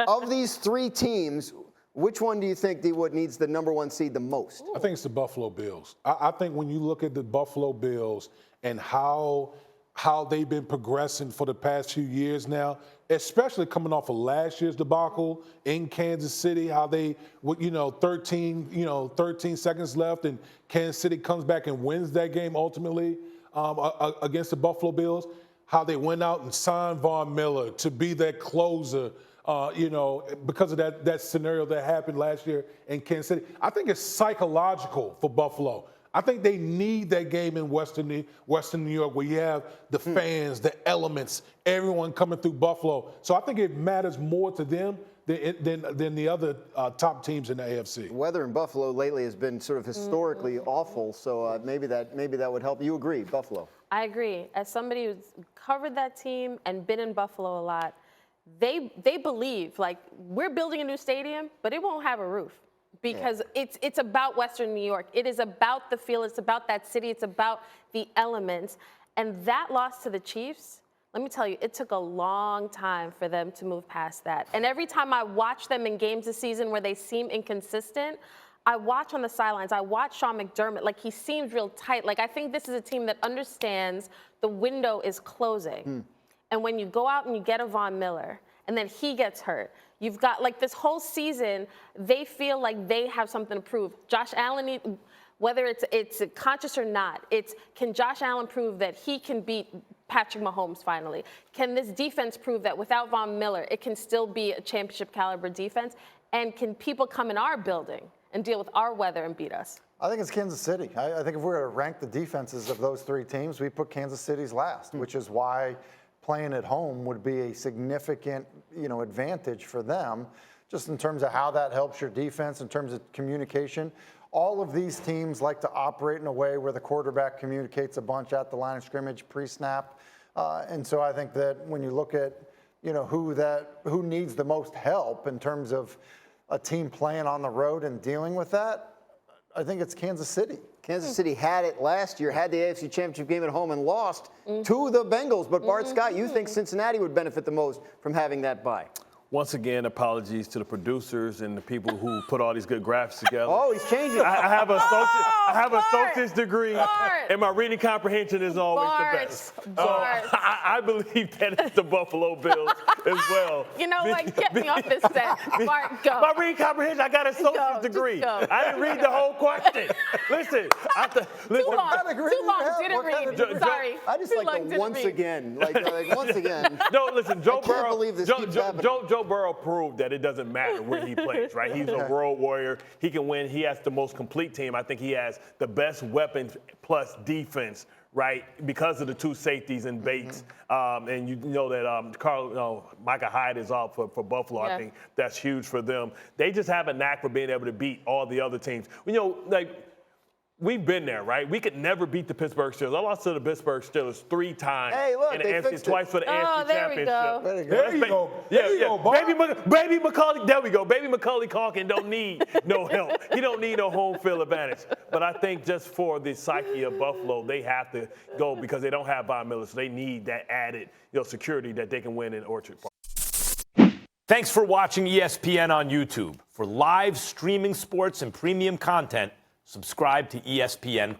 of these three teams, which one do you think, D-Wood, needs the number one seed the most? I think it's the Buffalo Bills. I think when you look at the Buffalo Bills and how they've been progressing for the past few years now, especially coming off of last year's debacle in Kansas City, how they, 13 seconds left, and Kansas City comes back and wins that game ultimately against the Buffalo Bills, how they went out and signed Von Miller to be that closer, because of that scenario that happened last year in Kansas City. I think it's psychological for Buffalo. I think they need that game in Western New York where you have the fans, the elements, everyone coming through Buffalo. So I think it matters more to them than the other top teams in the AFC. Weather in Buffalo lately has been sort of historically awful, so maybe that would help. You agree, Buffalo? I agree. As somebody who's covered that team and been in Buffalo a lot, they believe, like, we're building a new stadium, but it won't have a roof. Because it's about Western New York. It is about the feel. It's about that city. It's about the elements. And that loss to the Chiefs, let me tell you, it took a long time for them to move past that. And every time I watch them in games this season where they seem inconsistent, I watch on the sidelines. I watch Sean McDermott. Like, he seems real tight. Like, I think this is a team that understands the window is closing. And when you go out and you get a Von Miller, and then he gets hurt, you've got, like, this whole season, they feel like they have something to prove. Josh Allen, whether it's conscious or not, can Josh Allen prove that he can beat Patrick Mahomes finally? Can this defense prove that without Von Miller, it can still be a championship caliber defense? And can people come in our building and deal with our weather and beat us? I think it's Kansas City. I think if we were to rank the defenses of those three teams, we put Kansas City's last, which is why playing at home would be a significant, advantage for them, just in terms of how that helps your defense, in terms of communication. All of these teams like to operate in a way where the quarterback communicates a bunch at the line of scrimmage pre-snap. And so I think that when you look at, who needs the most help in terms of a team playing on the road and dealing with that, I think it's Kansas City. Kansas City had it last year, had the AFC Championship game at home and lost to the Bengals. But Bart Scott, you think Cincinnati would benefit the most from having that bye? Once again, apologies to the producers and the people who put all these good graphics together. Oh, he's changing. I have a associate's degree, and my reading comprehension is always the best. So I believe that it's the Buffalo Bills as well. Get me off this set. Bart, go. My reading comprehension, I got an associate's degree. I didn't read the whole question. Listen. Too long. Didn't read. Sorry. I just like the once again. Like once again. No, listen, Joe Burrow. I can't believe this keeps happening. Joe Burrow proved that it doesn't matter where he plays, right? He's a road warrior. He can win. He has the most complete team. I think he has the best weapons plus defense, right, because of the two safeties and Bates. And you know that Micah Hyde is out for Buffalo. Yeah. I think that's huge for them. They just have a knack for being able to beat all the other teams. We've been there, right? We could never beat the Pittsburgh Steelers. I lost to the Pittsburgh Steelers 3 times. Hey, look, in the they AFC, fixed twice for the AFC Championship. There you go. There you go, Baby Macaulay, there we go. Baby Macaulay Culkin don't need no help. He don't need no home field advantage. But I think just for the psyche of Buffalo, they have to go because they don't have Von Miller, so they need that added security that they can win in Orchard Park. Thanks for watching ESPN on YouTube. For live streaming sports and premium content, subscribe to ESPN+.